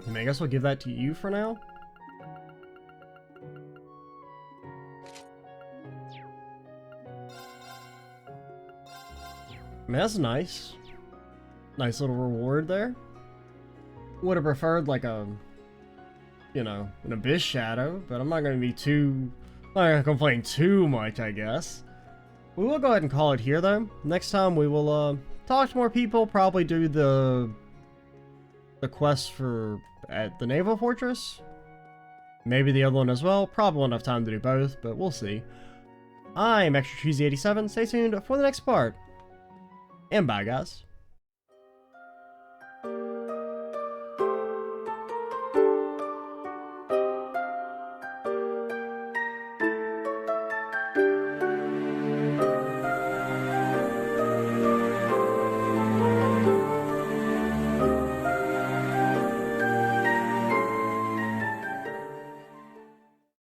I mean, I guess we'll give that to you for now. I mean, that's nice. Nice little reward there. Would have preferred like a, you know, an Abyss Shadow, but I'm not going to be not going to complain too much, I guess. We will go ahead and call it here, though. Next time we will talk to more people, probably do the quest at the Naval Fortress. Maybe the other one as well. Probably won't have time to do both, but we'll see. I'm Extra Cheesy 87. Stay tuned for the next part. And bye, guys.